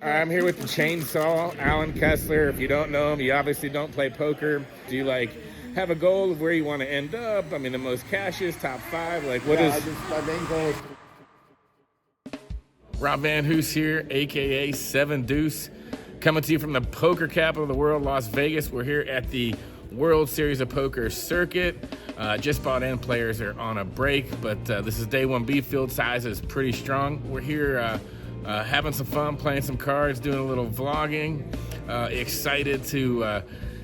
I'm here with the chainsaw, Alan Kessler. If you don't know him, you obviously don't play poker. Do you have a goal of where you want to end up? I mean, the most cashes, top 5. My main goal is Rob Van Hoose here, aka 7 Deuce, coming to you from the poker capital of the world, Las Vegas. We're here at the World Series of Poker circuit. Just bought in, players are on a break, but this is day 1B. Field size is pretty strong. We're here having some fun, playing some cards, doing a little vlogging. Excited to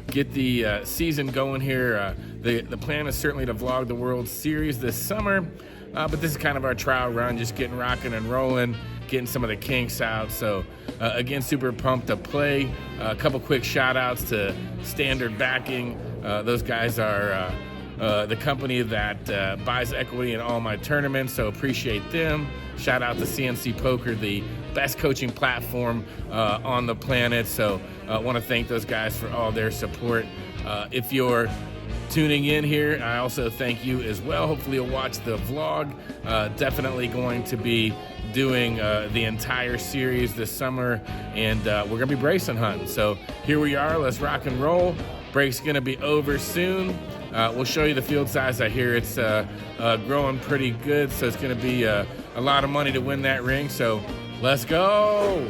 get the season going here. The plan is certainly to vlog the World Series this summer, but this is kind of our trial run, just getting rocking and rolling, getting some of the kinks out. So again, super pumped to play. A couple quick shout outs to Standard Backing. Those guys are the company that buys equity in all my tournaments, so appreciate them. Shout out to CNC Poker, the best coaching platform on the planet. So I want to thank those guys for all their support. If you're tuning in here, I also thank you as well. Hopefully you'll watch the vlog. Definitely going to be doing the entire series this summer, and we're going to be bracing hunting. So here we are. Let's rock and roll. Break's going to be over soon. We'll show you the field size. I hear it's growing pretty good, so it's going to be a lot of money to win that ring. So let's go.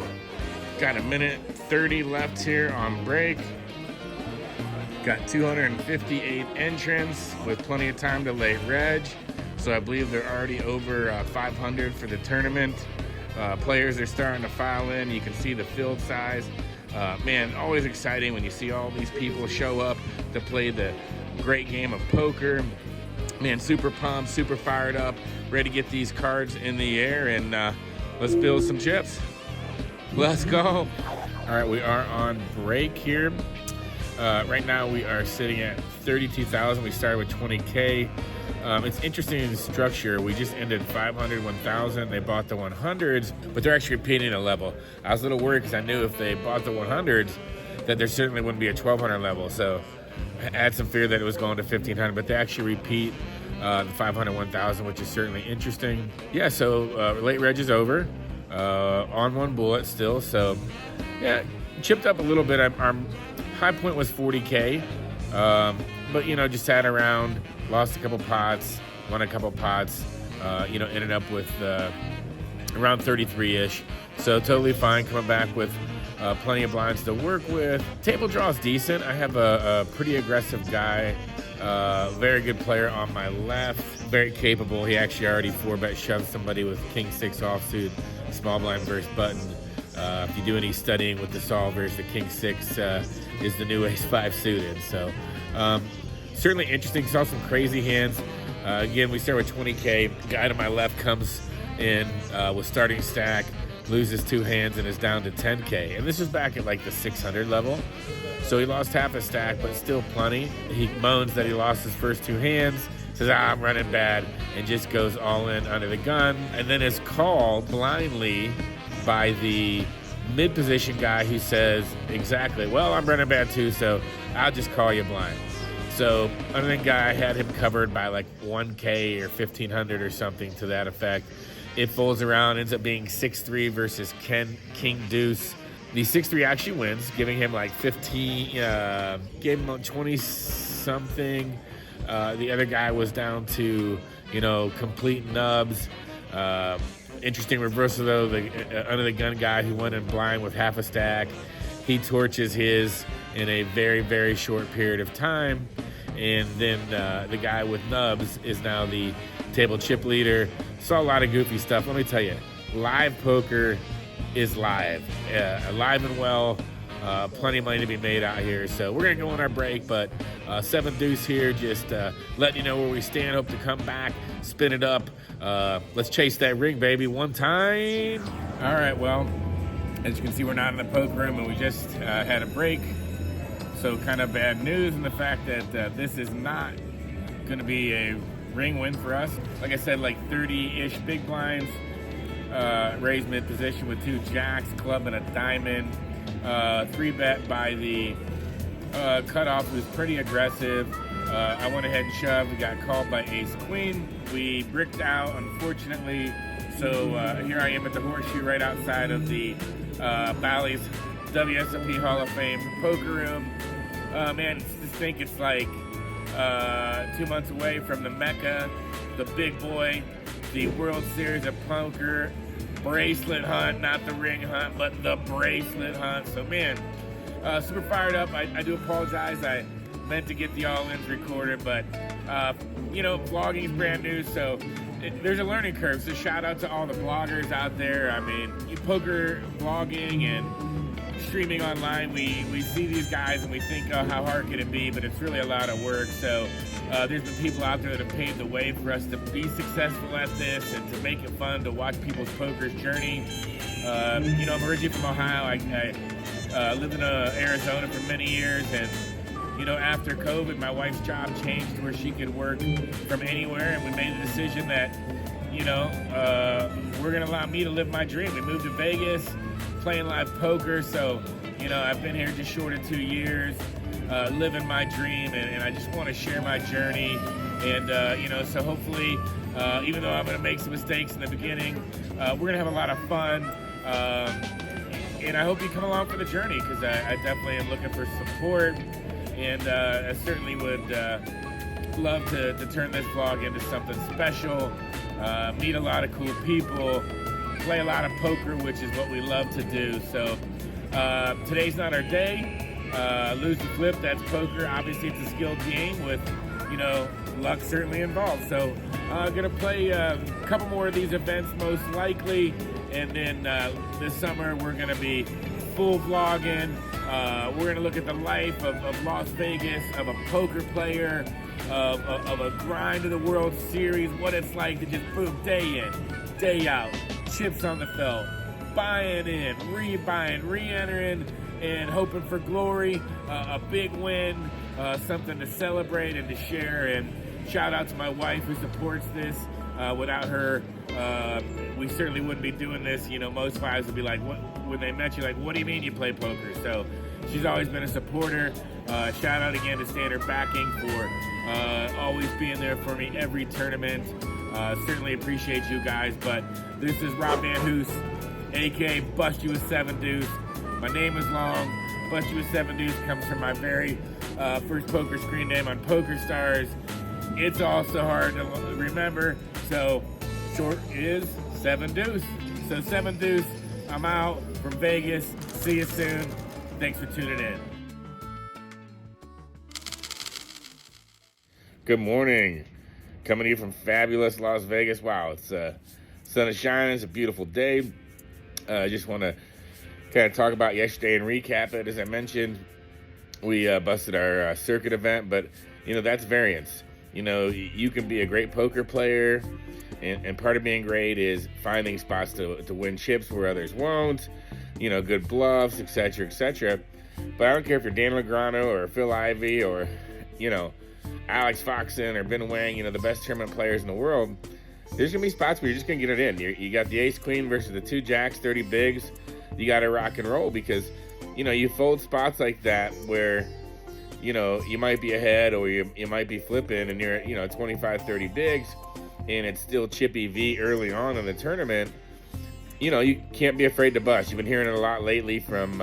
Got a minute 30 left here on break. Got 258 entrants with plenty of time to lay reg. So I believe they're already over 500 for the tournament. Players are starting to file in. You can see the field size. Man, always exciting when you see all these people show up to play the great game of poker. Man, super pumped, super fired up, ready to get these cards in the air, and let's build some chips. Let's go. All right, we are on break here. Right now we are sitting at 32,000. We started with 20K. It's interesting in the structure. We just ended 500, 1,000. They bought the 100s, but they're actually repeating a level. I was a little worried because I knew if they bought the 100s that there certainly wouldn't be a 1,200 level. So I had some fear that it was going to 1,500, but they actually repeat the 500, 1,000, which is certainly interesting. Yeah, so late reg is over. On one bullet still. So yeah, chipped up a little bit. Our high point was 40K. But, just sat around, lost a couple pots, won a couple pots, ended up with around 33-ish. So totally fine, coming back with plenty of blinds to work with. Table draw is decent. I have a pretty aggressive guy, very good player on my left, very capable. He actually already 4-bet shoved somebody with King 6 offsuit, small blind versus button. If you do any studying with the solvers, the King 6 is the new Ace 5 suited. So certainly interesting. Saw some crazy hands. Again, we start with 20K. Guy to my left comes in with starting stack, loses 2 hands and is down to 10K. And this is back at the 600 level. So he lost half a stack, but still plenty. He moans that he lost his first 2 hands, says, I'm running bad, and just goes all in under the gun. And then is called blindly by the mid-position guy who says, exactly, well, I'm running bad too, so I'll just call you blind. So under the guy had him covered by 1K or 1,500 or something to that effect. It folds around, ends up being 6-3 versus King Deuce. The 6-3 actually wins, giving him 15, gave him 20-something. The other guy was down to, complete nubs. Interesting reversal, though. The under the gun guy who went in blind with half a stack, he torches his in a very, very short period of time. And then the guy with nubs is now the table chip leader. Saw a lot of goofy stuff. Let me tell you, live poker is live. Alive and well. Plenty of money to be made out here. So we're going to go on our break, but 7 Deuce here, just letting you know where we stand. Hope to come back, spin it up. Let's chase that ring, baby, one time. All right, well, as you can see, we're not in the poker room, and we just had a break. So kind of bad news in the fact that this is not going to be a ring win for us. Like I said, 30-ish big blinds, raised mid position with 2 jacks, club, and a diamond. 3-bet by the cutoff, who's pretty aggressive. I went ahead and shoved. We got called by ace queen. We bricked out, unfortunately. So here I am at the Horseshoe right outside of the Bally's WSOP Hall of Fame poker room. Man, just think it's like 2 months away from the Mecca, the big boy, the World Series of Poker bracelet hunt, not the ring hunt, but the bracelet hunt. So man, super fired up. I do apologize. I meant to get the all-ins recorded, but you know, vlogging is brand new, so there's a learning curve. So shout out to all the bloggers out there. I mean, poker vlogging and streaming online, we see these guys and we think, oh, how hard can it be? But it's really a lot of work. So there's been people out there that have paved the way for us to be successful at this and to make it fun to watch people's poker's journey. You know, I'm originally from Ohio. I lived in Arizona for many years, and you know, after COVID, my wife's job changed where she could work from anywhere, and we made the decision that, you know, we're gonna allow me to live my dream. We moved to Vegas, playing live poker, so, you know, I've been here just short of 2 years, living my dream, and I just want to share my journey, and, you know, so hopefully, even though I'm gonna make some mistakes in the beginning, we're gonna have a lot of fun, and I hope you come along for the journey, because I definitely am looking for support. And I certainly would love to turn this vlog into something special, meet a lot of cool people, play a lot of poker, which is what we love to do. So today's not our day. Lose and flip, that's poker. Obviously, it's a skilled game with, you know, luck certainly involved. So I'm going to play a couple more of these events most likely. And then this summer, we're going to be full vlogging. We're going to look at the life of Las Vegas, of a poker player, of a grind of the World Series, what it's like to just boom, day in, day out, chips on the felt, buying in, rebuying, re-entering, and hoping for glory, a big win, something to celebrate and to share. And shout out to my wife who supports this. Without her, we certainly wouldn't be doing this. You know, most wives would be like, "What?" When they met you, like, "What do you mean you play poker?" So she's always been a supporter. Shout out again to Standard Backing for always being there for me every tournament. Certainly appreciate you guys. But this is Rob Van Hoose, aka Bust You with 7 Deuce. My name is long. Bust You with 7 Deuce comes from my very first poker screen name on PokerStars. It's also hard to remember, so short is 7 Deuce. So 7 Deuce, I'm out from Vegas. See you soon. Thanks for tuning in. Good morning. Coming to you from fabulous Las Vegas. Wow, it's sun is shining. It's a beautiful day. I just want to kind of talk about yesterday and recap it. As I mentioned, we busted our circuit event, but, you know, that's variance. You know, you can be a great poker player, and part of being great is finding spots to win chips where others won't, you know, good bluffs, etc., etc. But I don't care if you're Dan Lograno or Phil Ivey or, you know, Alex Foxen or Ben Wang, you know, the best tournament players in the world. There's going to be spots where you're just going to get it in. You got the ace-queen versus the 2 jacks, 30 bigs. You got to rock and roll because, you know, you fold spots like that where, you know, you might be ahead or you might be flipping and you're, you know, 25, 30 bigs and it's still chippy V early on in the tournament. You know, you can't be afraid to bust. You've been hearing it a lot lately from,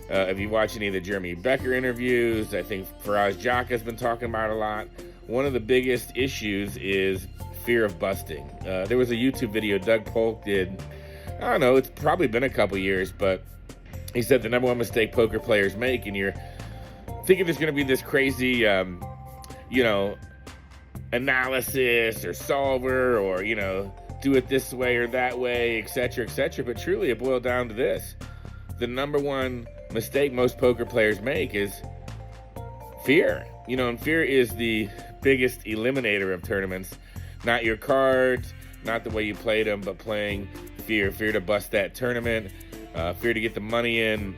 if you watch any of the Jeremy Becker interviews, I think Faraz Jaka's been talking about it a lot. One of the biggest issues is fear of busting. There was a YouTube video Doug Polk did. I don't know, it's probably been a couple years, but he said the number one mistake poker players make, and you're thinking there's going to be this crazy, you know, analysis or solver or, you know, do it this way or that way, etc., etc. But truly, it boiled down to this. The number one mistake most poker players make is fear. You know, and fear is the biggest eliminator of tournaments. Not your cards, not the way you played them, but playing fear. Fear to bust that tournament, fear to get the money in.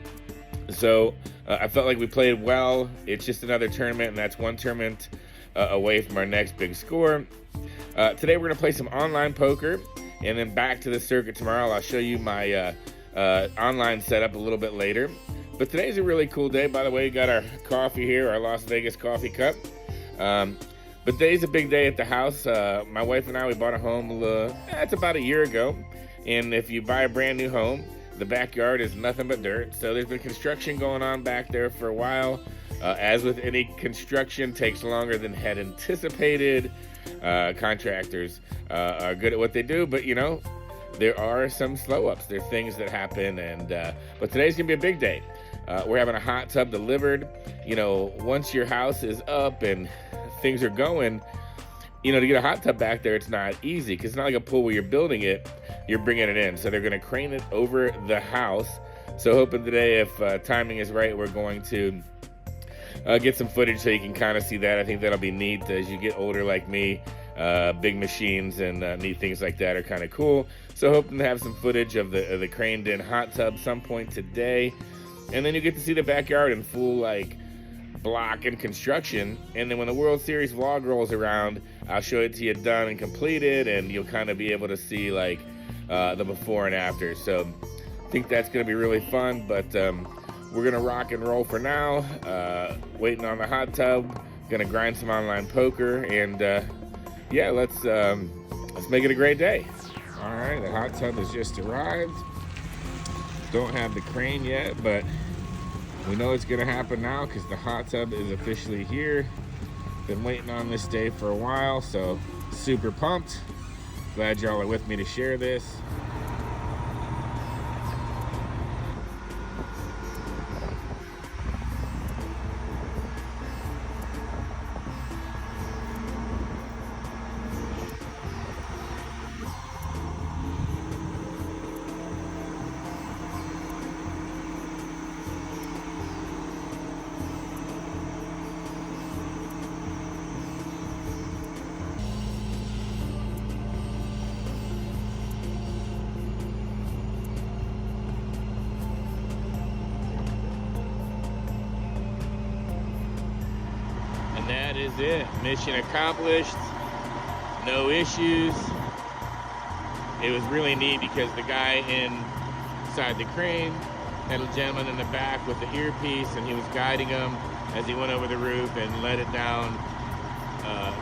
So I felt like we played well. It's just another tournament, and that's one tournament away from our next big score. Today we're going to play some online poker, and then back to the circuit tomorrow. I'll show you my online setup a little bit later. But today's a really cool day. By the way, we got our coffee here, our Las Vegas coffee cup. But today's a big day at the house. My wife and I, we bought a home, it's about a year ago. And if you buy a brand new home, The backyard is nothing but dirt. So there's been construction going on back there for a while. As with any construction, takes longer than had anticipated. Contractors are good at what they do, but you know, there are some slow ups. There are things that happen, and but today's gonna be a big day. We're having a hot tub delivered. You know, once your house is up and things are going, you know, to get a hot tub back there, it's not easy because it's not like a pool where you're building it, you're bringing it in. So they're gonna crane it over the house. So hoping today, if timing is right, we're going to get some footage so you can kind of see that. I think that'll be neat as you get older like me. Big machines and neat things like that are kind of cool. So hoping to have some footage of the craned in hot tub some point today. And then you get to see the backyard in full like block and construction. And then when the World Series vlog rolls around, I'll show it to you done and completed, and you'll kind of be able to see like the before and after. So I think that's going to be really fun, but we're going to rock and roll for now. Waiting on the hot tub, going to grind some online poker, and yeah, let's make it a great day. All right, the hot tub has just arrived. Don't have the crane yet, but we know it's gonna happen now because the hot tub is officially here. Been waiting on this day for a while, so super pumped. Glad y'all are with me to share this. And that is it. Mission accomplished. No issues. It was really neat because the guy inside the crane had a gentleman in the back with the earpiece, and he was guiding him as he went over the roof and let it down.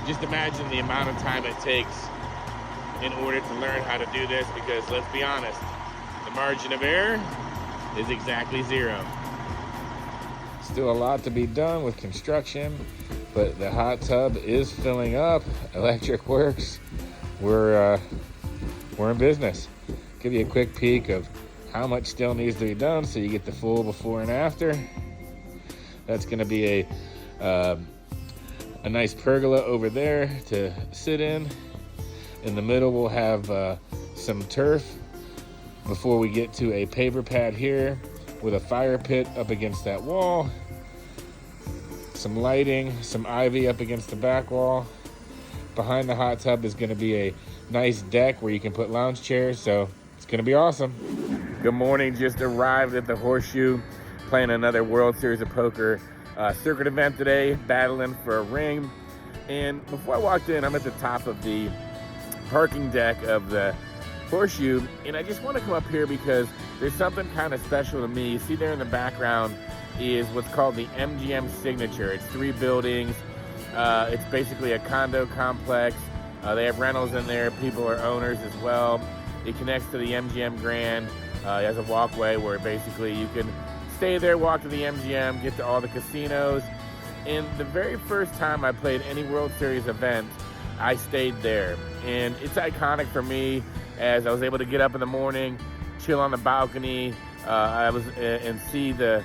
Just imagine the amount of time it takes in order to learn how to do this, because let's be honest, the margin of error is exactly zero. Still a lot to be done with construction, but the hot tub is filling up. Electric works. We're in business. Give you a quick peek of how much still needs to be done so you get the full before and after. That's going to be a nice pergola over there to sit in. In the middle we'll have some turf before we get to a paver pad here with a fire pit up against that wall. Some lighting, some ivy up against the back wall. Behind the hot tub is going to be a nice deck where you can put lounge chairs, so it's going to be awesome. Good morning, just arrived at the Horseshoe, playing another World Series of Poker circuit event today, battling for a ring. And before I walked in, I'm at the top of the parking deck of the Horseshoe, and I just want to come up here because there's something kind of special to me. You see there in the background is what's called the MGM Signature. It's 3 buildings. It's basically a condo complex. They have rentals in there. People are owners as well. It connects to the MGM Grand. It has a walkway where basically you can stay there, walk to the MGM, get to all the casinos. And the very first time I played any World Series event, I stayed there. And it's iconic for me, as I was able to get up in the morning, chill on the balcony, and see the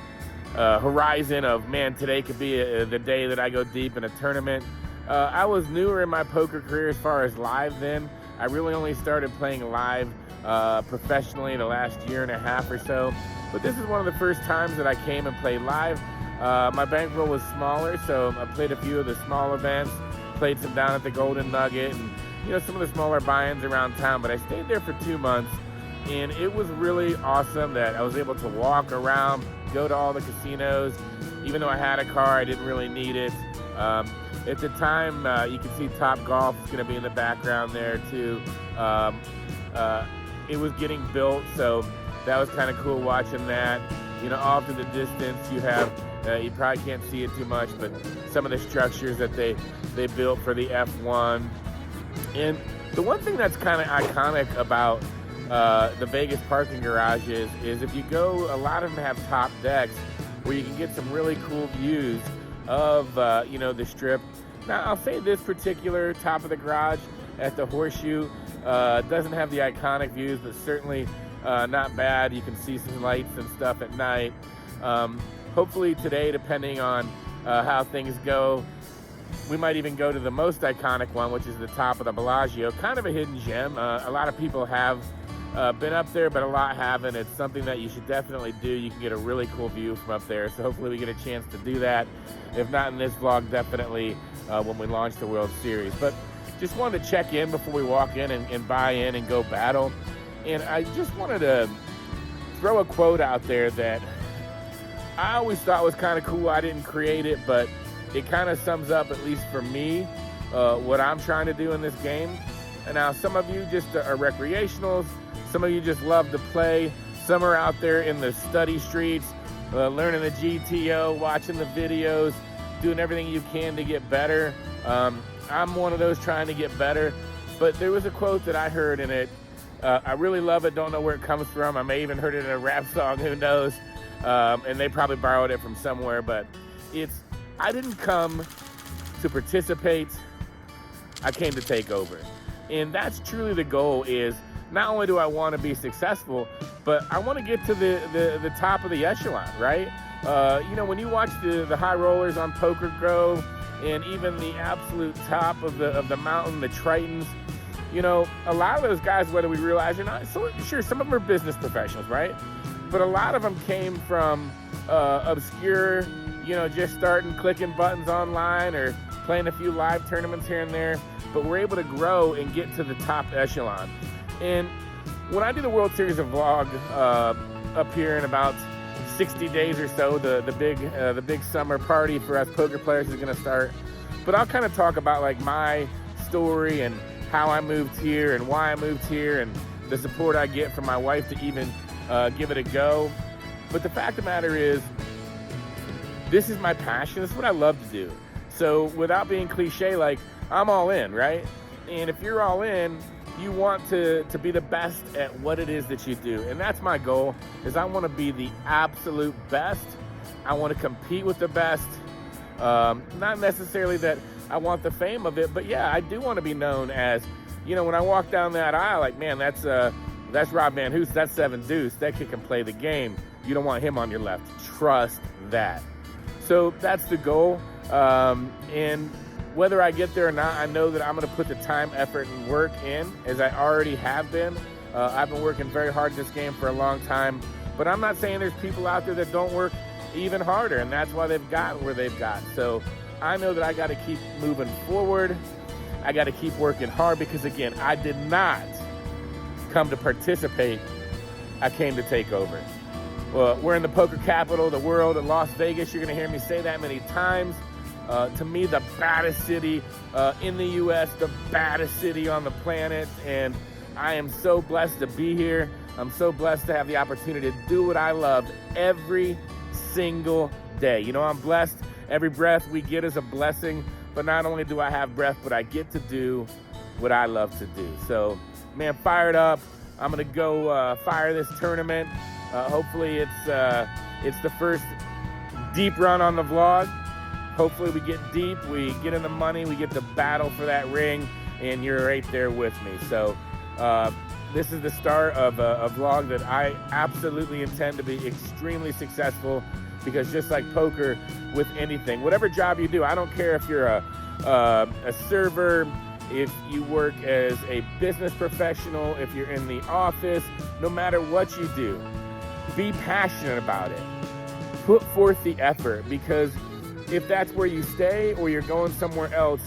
horizon of, man, today could be the day that I go deep in a tournament. I was newer in my poker career as far as live then. I really only started playing live professionally the last year and a half or so. But this is one of the first times that I came and played live. My bankroll was smaller, so I played a few of the small events, played some down at the Golden Nugget, and you know, some of the smaller buy-ins around town. But I stayed there for 2 months, and it was really awesome that I was able to walk around, go to all the casinos. Even though I had a car, I didn't really need it. At the time, you can see Top Golf is going to be in the background there too. It was getting built, so that was kind of cool watching that. You know, off to the distance, you have, you probably can't see it too much, but some of the structures that they built for the F1. And the one thing that's kind of iconic about the Vegas parking garages is if you go, a lot of them have top decks where you can get some really cool views of, the strip. Now, I'll say this particular top of the garage at the Horseshoe doesn't have the iconic views, but certainly not bad. You can see some lights and stuff at night. Hopefully today, depending on how things go, we might even go to the most iconic one, which is the top of the Bellagio. Kind of a hidden gem. A lot of people have been up there, but a lot haven't. It's something that you should definitely do. You can get a really cool view from up there. So hopefully we get a chance to do that. If not in this vlog, definitely when we launch the World Series. But just wanted to check in before we walk in and buy in and go battle. And I just wanted to throw a quote out there that I always thought was kind of cool. I didn't create it, but it kind of sums up, at least for me, what I'm trying to do in this game. And now some of you just are recreationals. Some of you just love to play. Some are out there in the study streets, learning the GTO, watching the videos, doing everything you can to get better. I'm one of those trying to get better. But there was a quote that I heard in it. I really love it. Don't know where it comes from. I may even heard it in a rap song. Who knows? And they probably borrowed it from somewhere. But it's, I didn't come to participate. I came to take over. And that's truly the goal. Is not only do I want to be successful, but I want to get to the top of the echelon, right? When you watch the high rollers on Poker Grove and even the absolute top of the mountain, the Tritons, a lot of those guys, whether we realize it or not, so sure, some of them are business professionals, right? But a lot of them came from obscure, just starting clicking buttons online or playing a few live tournaments here and there, but we're able to grow and get to the top echelon. And when I do the World Series of vlog up here in about 60 days or so, the big summer party for us poker players is going to start. But I'll kind of talk about like my story and how I moved here and why I moved here and the support I get from my wife to even give it a go. But the fact of the matter is, this is my passion. This is what I love to do. So without being cliche, like, I'm all in, right? And if you're all in, you want to be the best at what it is that you do. And that's my goal, is I want to be the absolute best. I want to compete with the best. Not necessarily that I want the fame of it, but yeah, I do want to be known as, when I walk down that aisle, like, man, that's Rob Van Hoose, that's 7 Deuce, that kid can play the game. You don't want him on your left. Trust that. So that's the goal. And whether I get there or not, I know that I'm going to put the time, effort, and work in, as I already have been. I've been working very hard in this game for a long time, but I'm not saying there's people out there that don't work even harder, and that's why they've got where they've got. So I know that I got to keep moving forward. I got to keep working hard because, again, I did not come to participate. I came to take over. Well, we're in the poker capital of the world, in Las Vegas. You're going to hear me say that many times. To me, the baddest city in the U.S., the baddest city on the planet, and I am so blessed to be here. I'm so blessed to have the opportunity to do what I love every single day. I'm blessed. Every breath we get is a blessing, but not only do I have breath, but I get to do what I love to do. So, man, fired up. I'm going to go fire this tournament. Hopefully it's the first deep run on the vlog. Hopefully we get deep, we get in the money, we get to battle for that ring, and you're right there with me. So this is the start of a vlog that I absolutely intend to be extremely successful, because just like poker, with anything, whatever job you do, I don't care if you're a server, if you work as a business professional, if you're in the office, no matter what you do, be passionate about it. Put forth the effort, because if that's where you stay or you're going somewhere else,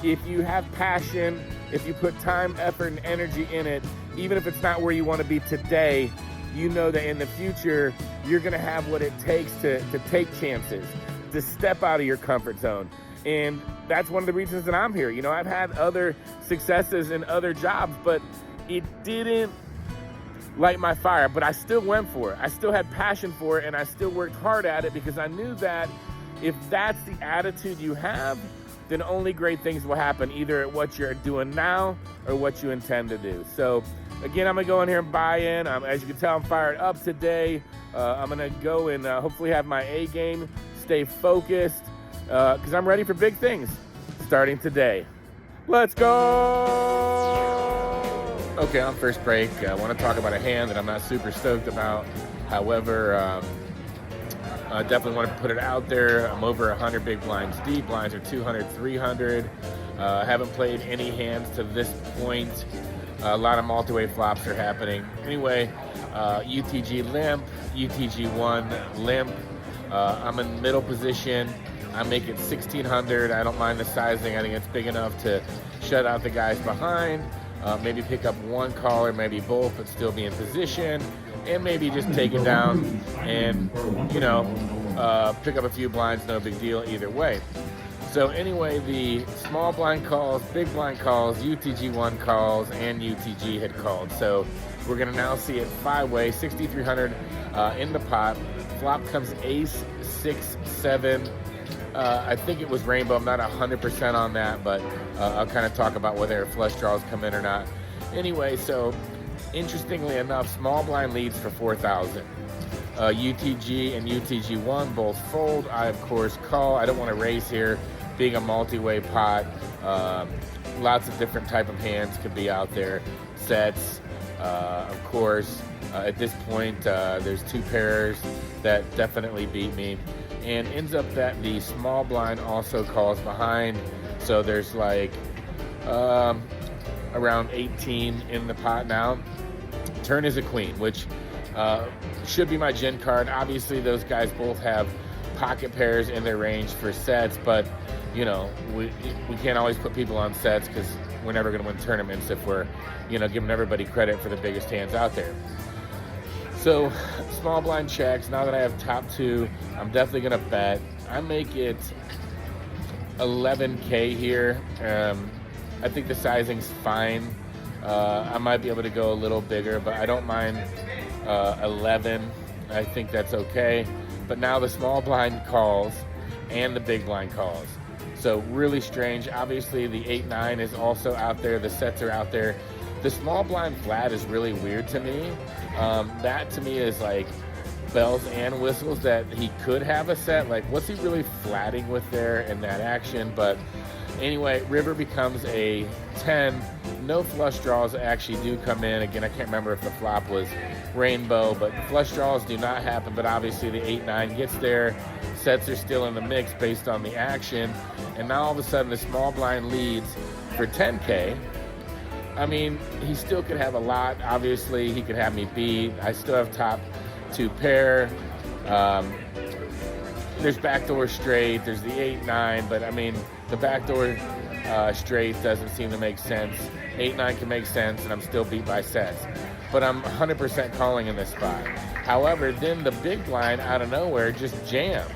if you have passion, if you put time, effort, and energy in it, even if it's not where you want to be today, you know that in the future, you're going to have what it takes to take chances, to step out of your comfort zone. And that's one of the reasons that I'm here. I've had other successes in other jobs, but it didn't light my fire, but I still went for it. I still had passion for it, and I still worked hard at it, because I knew that if that's the attitude you have, then only great things will happen, either at what you're doing now or what you intend to do. So again, I'm gonna go in here and buy in. As you can tell, I'm fired up today. I'm gonna go and hopefully have my A game, stay focused, because I'm ready for big things starting today. Let's go! Okay, on first break, I want to talk about a hand that I'm not super stoked about. However, I definitely want to put it out there. I'm over 100 big blinds deep. Blinds are 200, 300. Haven't played any hands to this point. A lot of multi-way flops are happening. Anyway, UTG limp, UTG1 limp. I'm in middle position. I make it 1600. I don't mind the sizing. I think it's big enough to shut out the guys behind. Maybe pick up one call or maybe both, but still be in position. And maybe just take it down and, you know, pick up a few blinds, no big deal either way. So anyway, the small blind calls, big blind calls, UTG1 calls, and UTG had called. So we're gonna now see it 5-way, 6,300 in the pot. Flop comes ace, 6, 7. I think it was rainbow. I'm not 100% on that, but I'll kind of talk about whether flush draws come in or not. Anyway, so interestingly enough, small blind leads for 4,000. UTG and UTG1 both fold. I, of course, call. I don't want to raise here, being a multi-way pot. Lots of different type of hands could be out there. Sets, of course. At this point, there's 2 pairs that definitely beat me. And ends up that the small blind also calls behind. So there's like around 18 in the pot now. Turn is a queen, which should be my gin card. Obviously, those guys both have pocket pairs in their range for sets, but you know, we can't always put people on sets because we're never going to win tournaments if we're, you know, giving everybody credit for the biggest hands out there. So small blind checks. Now that I have top 2, I'm definitely going to bet. I make it 11K here. I think the sizing's fine. I might be able to go a little bigger, but I don't mind 11. I think that's okay. But now the small blind calls and the big blind calls. So really strange. Obviously the 8-9 is also out there. The sets are out there. The small blind flat is really weird to me. That to me is like bells and whistles that he could have a set. Like, what's he really flatting with there in that action? But anyway, river becomes a 10. No flush draws actually do come in. Again, I can't remember if the flop was rainbow, but flush draws do not happen. But obviously the 8-9 gets there. Sets are still in the mix based on the action. And now all of a sudden the small blind leads for 10K. I mean, he still could have a lot. Obviously, he could have me beat. I still have top 2 pair. There's backdoor straight. There's the 8-9, but I mean, the backdoor straight doesn't seem to make sense. 8-9 can make sense, and I'm still beat by sets. But I'm 100% calling in this spot. However, then the big blind out of nowhere just jams.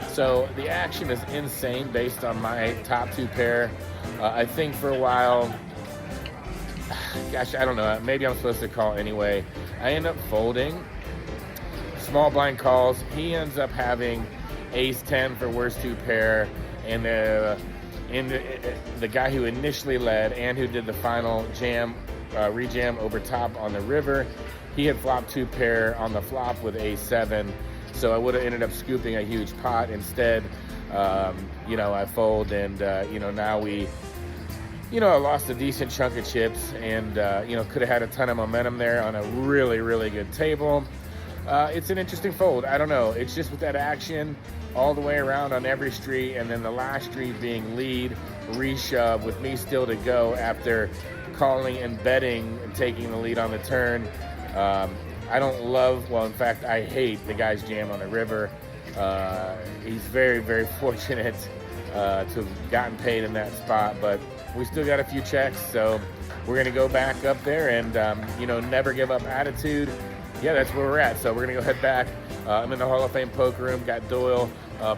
So the action is insane based on my top 2 pair. I think for a while, gosh, I don't know. Maybe I'm supposed to call anyway. I end up folding. Small blind calls. He ends up having ace 10 for worst 2 pair. And the guy who initially led and who did the final jam, rejam over top on the river, he had flopped 2 pair on the flop with ace 7. So I would have ended up scooping a huge pot. Instead, you know, I fold and, you know, now we... You know, I lost a decent chunk of chips and, you know, could have had a ton of momentum there on a really, really good table. It's an interesting fold. I don't know. It's just with that action all the way around on every street, and then the last street being lead, reshove with me still to go after calling and betting and taking the lead on the turn. I don't love, well, in fact, I hate the guy's jam on the river. He's very, very fortunate to have gotten paid in that spot, but we still got a few checks, so we're going to go back up there and, you know, never give up attitude. Yeah, that's where we're at. So we're going to go head back. I'm in the Hall of Fame poker room. Got Doyle,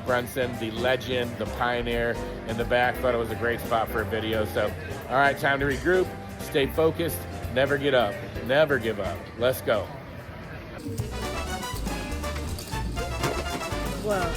Brunson, the legend, the pioneer in the back. Thought it was a great spot for a video. So, all right, time to regroup. Stay focused. Never get up. Never give up. Let's go. Wow.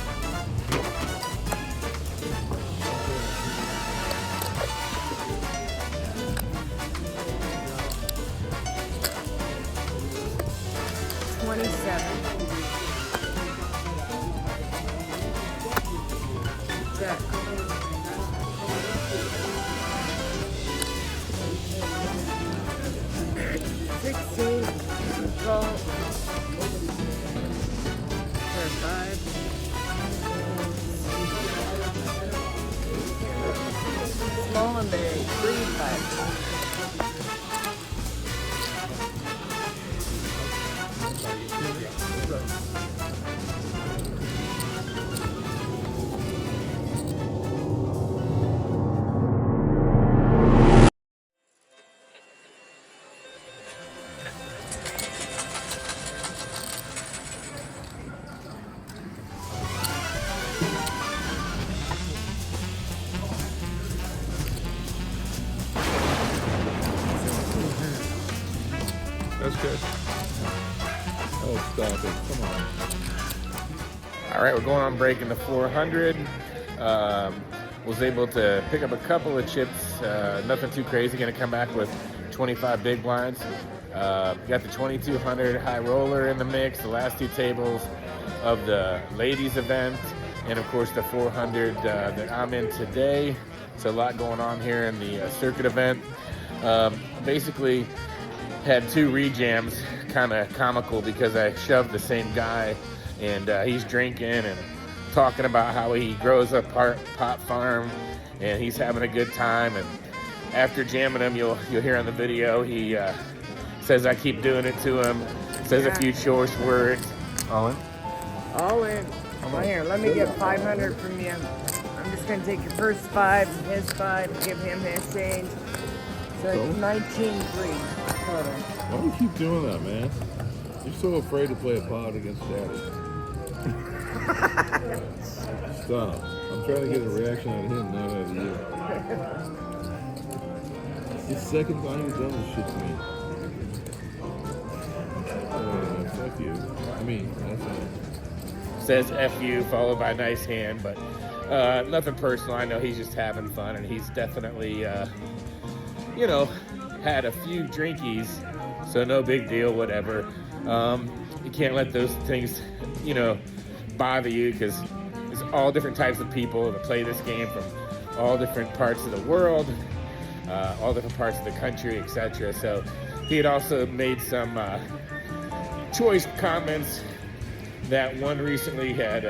calling the free five. That's good. Oh, stop it. Come on. All right, we're going on break in the 400. Was able to pick up a couple of chips. Nothing too crazy. Going to come back with 25 big blinds. Got the 2200 high roller in the mix. The last two tables of the ladies event, and of course the 400 that I'm in today. So a lot going on here in the circuit event. Basically had two rejams, kind of comical because I shoved the same guy, and he's drinking and talking about how he grows a pot farm and he's having a good time. And after jamming him, you'll hear on the video, he says I keep doing it to him, says a few choice words. All in? All in. Well, here, let me get 500 from you. I'm just going to take your first 5 and his 5 and give him his change. So it's 19-3 total. Why do you keep doing that, man? You're so afraid to play a pot against Daddy. Stop. I'm trying to get a reaction out of him, not out of you. It's the second time you've done this shit to me. Fuck you. I mean, that's it. Says F you, followed by a nice hand, but nothing personal. I know he's just having fun, and he's definitely, you know, had a few drinkies, so no big deal, whatever. You can't let those things, you know, bother you, because there's all different types of people that play this game from all different parts of the world, all different parts of the country, etc. So he had also made some choice comments. That one recently had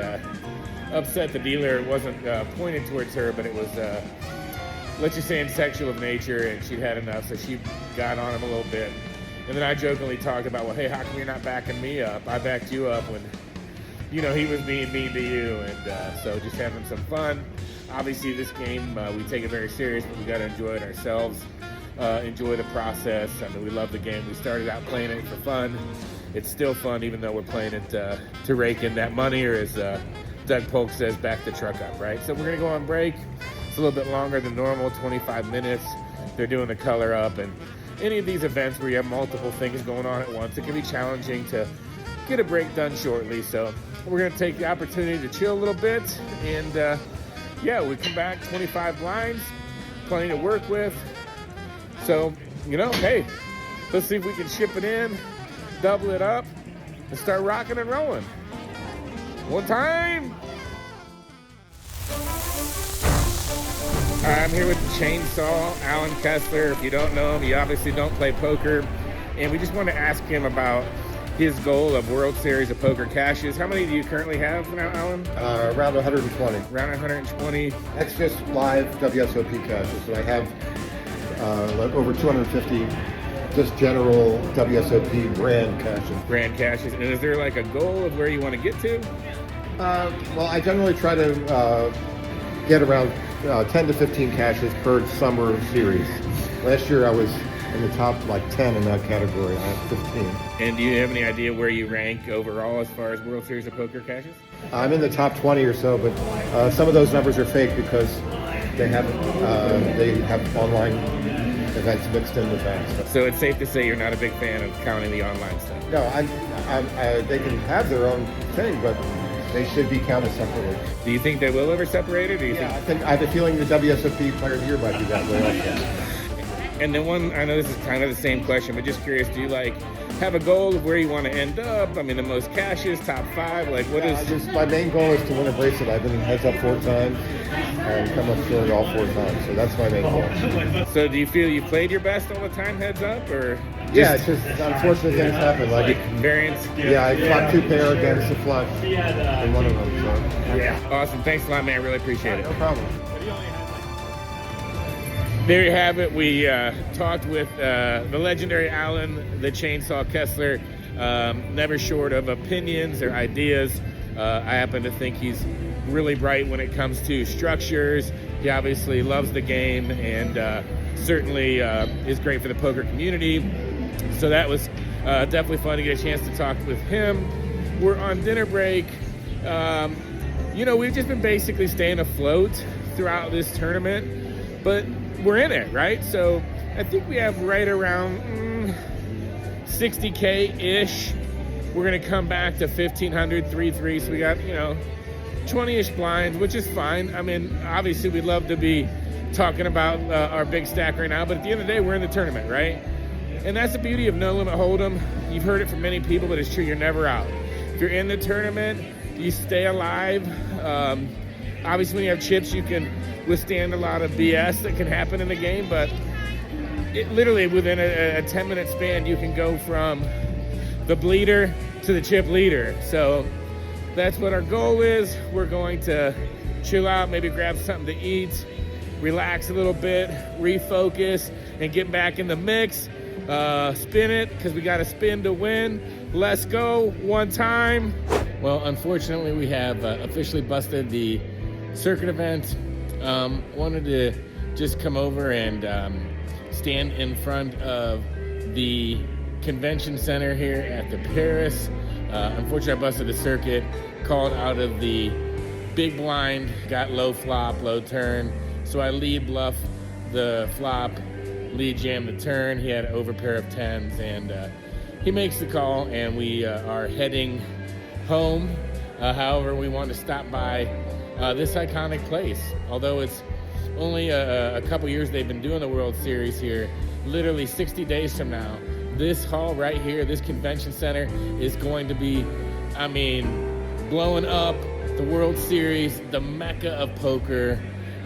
upset the dealer. It wasn't pointed towards her, but it was, let's just say, in sexual of nature, and she'd had enough, so she got on him a little bit. And then I jokingly talked about, well, hey, how come you're not backing me up? I backed you up when, you know, he was being mean to you, and so just having some fun. Obviously, this game, we take it very serious, but we got to enjoy it ourselves, enjoy the process. I mean, we love the game. We started out playing it for fun. It's still fun, even though we're playing it to rake in that money, or as Doug Polk says, back the truck up, right? So we're going to go on break. It's a little bit longer than normal, 25 minutes. They're doing the color up, and any of these events where you have multiple things going on at once, it can be challenging to get a break done shortly. So we're going to take the opportunity to chill a little bit, and yeah, we come back, 25 blinds, plenty to work with. So, you know, hey, let's see if we can ship it in, double it up, and start rocking and rolling. One time. I'm here with the chainsaw, Alan Kessler. If you don't know him, you obviously don't play poker. And we just want to ask him about his goal of World Series of Poker caches. How many do you currently have now, Alan? Around 120. Around 120. That's just live WSOP caches. And I have over 250 just general WSOP brand caches. Brand caches. And is there like a goal of where you want to get to? Well, I generally try to get around 10 to 15 caches per summer series. Last year I was in the top like 10 in that category. I have 15. And do you have any idea where you rank overall as far as World Series of Poker caches? I'm in the top 20 or so, but some of those numbers are fake because they have online events mixed in with that. So it's safe to say you're not a big fan of counting the online stuff? No, they can have their own thing, but they should be counted separately. Do you think they will ever separate it? Or do you think? I have a feeling the WSOP Player of the Year might be that way also. And then one, I know this is kind of the same question, but just curious, do you like have a goal of where you want to end up? I mean, the most caches, top 5, like what is? My main goal is to win a bracelet. I've been heads up 4 times and come up short all 4 times, so that's my main goal. So do you feel you played your best all the time heads up, or? Yeah, it's just unfortunate things happen. Like variance? Yeah, I fought 2 pair against the flush in one of them. So. Yeah, awesome. Thanks a lot, man. Really appreciate it. No problem. there you have it. We talked with the legendary Alan, the Chainsaw Kessler. Never short of opinions or ideas. I happen to think he's really bright when it comes to structures. He obviously loves the game and certainly is great for the poker community. So that was definitely fun to get a chance to talk with him. We're on dinner break. We've just been basically staying afloat throughout this tournament, but we're in it, right? So I think we have right around 60K-ish. We're gonna come back to 1,500, 3-3, so we got, 20-ish blinds, which is fine. I mean, obviously we'd love to be talking about our big stack right now, but at the end of the day, we're in the tournament, right? And that's the beauty of No Limit Hold'em. You've heard it from many people, but it's true, you're never out. If you're in the tournament, you stay alive. Obviously, when you have chips, you can withstand a lot of BS that can happen in the game, but it literally within a 10-minute span, you can go from the bleeder to the chip leader. So that's what our goal is. We're going to chill out, maybe grab something to eat, relax a little bit, refocus, and get back in the mix. Spin it, because we got to spin to win. Let's go, one time. Well, unfortunately, we have officially busted the circuit event. Wanted to just come over and stand in front of the convention center here at the Paris. Unfortunately, I busted the circuit, called out of the big blind, got low flop, low turn. So I lead bluff the flop, lead jam the turn. He had over pair of tens, and he makes the call, and we are heading home. However, we want to stop by this iconic place. Although it's only a couple years they've been doing the World Series here, literally 60 days from now, this hall right here, this convention center is going to be, blowing up the World Series, the mecca of poker,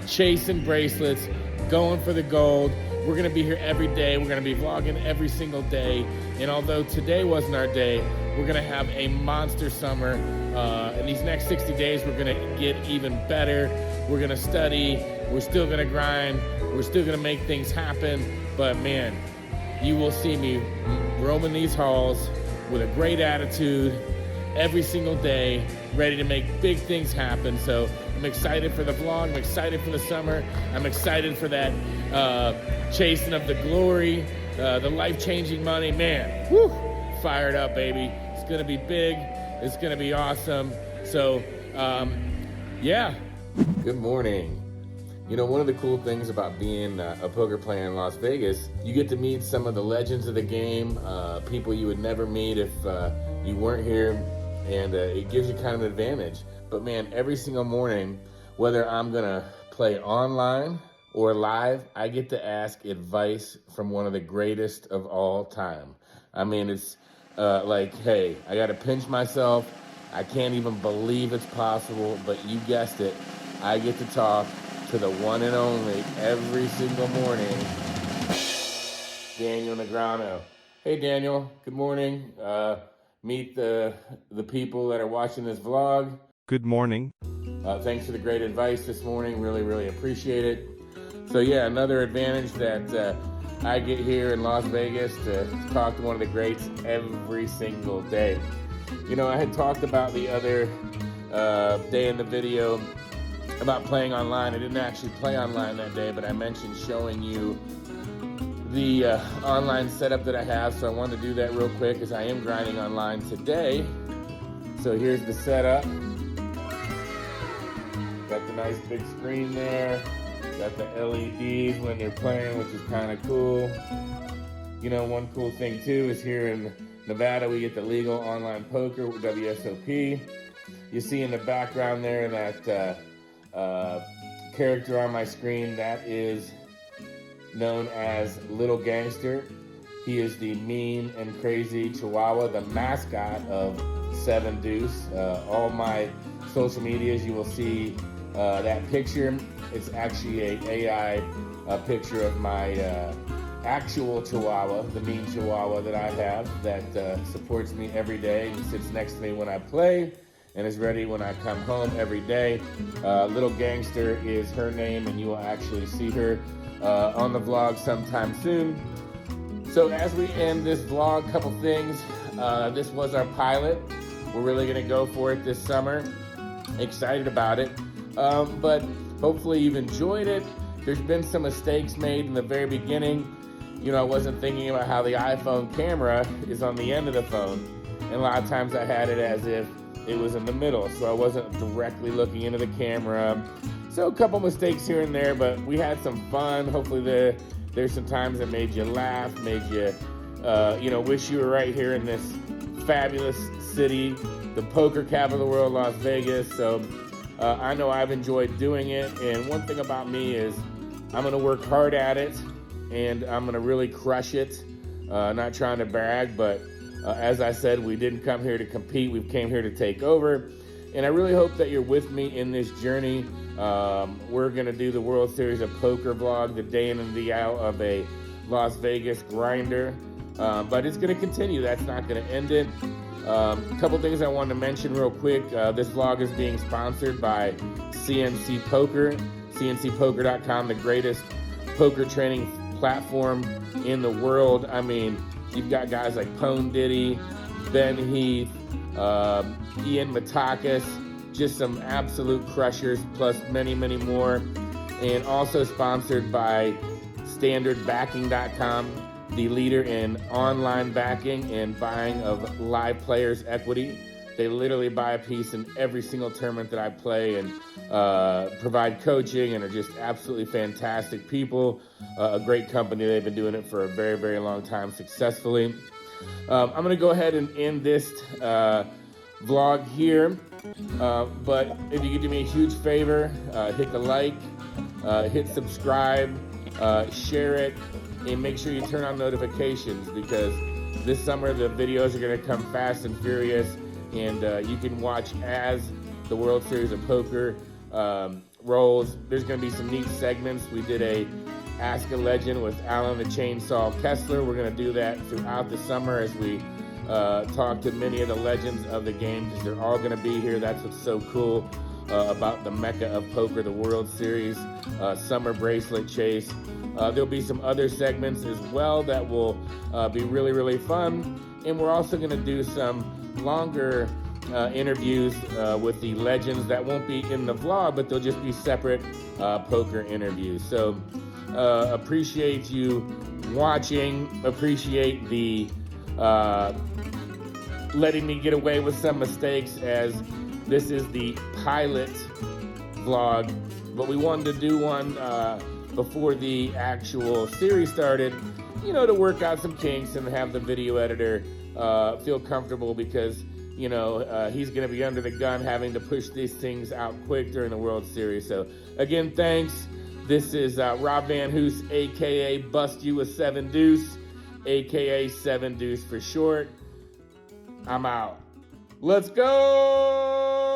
chasing bracelets, going for the gold. We're gonna be here every day. We're gonna be vlogging every single day. And although today wasn't our day, we're gonna have a monster summer. In these next 60 days, we're gonna get even better. We're gonna study. We're still gonna grind. We're still gonna make things happen. But man, you will see me roaming these halls with a great attitude every single day, ready to make big things happen. So I'm excited for the vlog. I'm excited for the summer. I'm excited for that chasing of the glory, the life-changing money. Man, woo, fired up, baby. It's gonna be big. It's gonna be awesome. So, yeah. Good morning. One of the cool things about being a poker player in Las Vegas, you get to meet some of the legends of the game, people you would never meet if you weren't here, and it gives you kind of an advantage. But man, every single morning, whether I'm gonna play online or live, I get to ask advice from one of the greatest of all time. It's like, hey, I gotta pinch myself. I can't even believe it's possible, but you guessed it. I get to talk to the one and only every single morning, Daniel Negreanu. Hey Daniel, good morning. Meet the people that are watching this vlog. Good morning. Thanks for the great advice this morning. Really, really appreciate it. So yeah, another advantage that I get here in Las Vegas to talk to one of the greats every single day. I had talked about the other day in the video about playing online. I didn't actually play online that day, but I mentioned showing you the online setup that I have. So I wanted to do that real quick because I am grinding online today. So here's the setup. Got the nice big screen there. Got the LEDs when you're playing, which is kind of cool. One cool thing too is here in Nevada, we get the legal online poker with WSOP. You see in the background there that character on my screen, that is known as Little Gangster. He is the mean and crazy Chihuahua, the mascot of 7 Deuce. All my social medias, you will see that picture. It's actually a AI picture of my actual Chihuahua, the mean Chihuahua that I have, that supports me every day and sits next to me when I play and is ready when I come home every day. Little Gangster is her name, and you will actually see her on the vlog sometime soon. So as we end this vlog, couple things. This was our pilot. We're really gonna go for it this summer. Excited about it. But hopefully you've enjoyed it. There's been some mistakes made in the very beginning. You know, I wasn't thinking about how the iPhone camera is on the end of the phone. And a lot of times I had it as if it was in the middle, so I wasn't directly looking into the camera. So a couple mistakes here and there, but we had some fun. Hopefully there's some times that made you laugh, made you, wish you were right here in this fabulous city, the poker capital of the world, Las Vegas. So I know I've enjoyed doing it, and one thing about me is I'm gonna work hard at it, and I'm gonna really crush it. Not trying to brag, but as I said, we didn't come here to compete, we came here to take over. And I really hope that you're with me in this journey. We're gonna do the World Series of Poker vlog, the day in and the out of a Las Vegas grinder. But it's gonna continue, that's not gonna end it. A couple things I wanted to mention real quick. This vlog is being sponsored by CNC Poker, cncpoker.com, the greatest poker training platform in the world. I mean, you've got guys like Pone Diddy, Ben Heath, Ian Matakis, just some absolute crushers, plus many, many more. And also sponsored by standardbacking.com, the leader in online backing and buying of live players' equity. They literally buy a piece in every single tournament that I play and provide coaching, and are just absolutely fantastic people. A great company. They've been doing it for a very, very long time successfully. I'm going to go ahead and end this vlog here. But if you could do me a huge favor, hit the like, hit subscribe, share it, and make sure you turn on notifications, because this summer the videos are going to come fast and furious, and you can watch as the World Series of Poker rolls. There's going to be some neat segments. We did a Ask a Legend with Alan the Chainsaw Kessler. We're going to do that throughout the summer as we talk to many of the legends of the game, because they're all going to be here. That's what's so cool about the mecca of poker, the World Series, summer bracelet chase. There'll be some other segments as well that will be really, really fun. And we're also going to do some longer interviews with the legends that won't be in the vlog, but they'll just be separate poker interviews. So appreciate you watching, appreciate the letting me get away with some mistakes, as this is the pilot vlog, but we wanted to do one before the actual series started, you know, to work out some kinks and have the video editor feel comfortable, because you know he's going to be under the gun having to push these things out quick during the World Series. So again, thanks. This is Rob Van Hoose, aka Bust You a 7 Deuce, aka 7 Deuce for short. I'm out. Let's go!